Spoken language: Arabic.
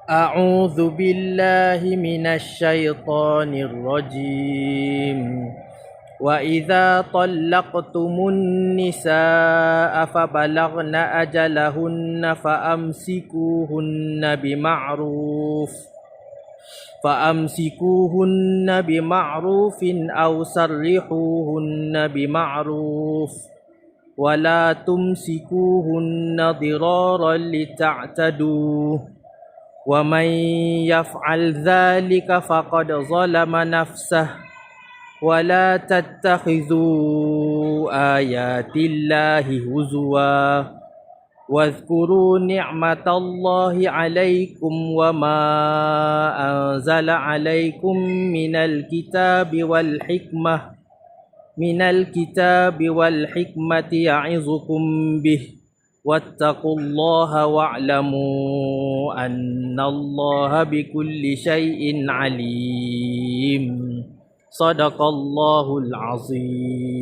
أعوذ بالله من الشيطان الرجيم وإذا طلقتم النساء فبلغن أجلهن فأمسكوهن بمعروف أو سرحوهن بمعروف ولا تمسكوهن ضرارا لتعتدوا ومن يفعل ذلك فقد ظلم نفسه ولا تتخذوا آيات الله هزوا واذكروا نعمة الله عليكم وما أنزل عليكم من الكتاب والحكمة يعظكم به واتقوا الله واعلموا أن الله بكل شيء عليم صدق الله العظيم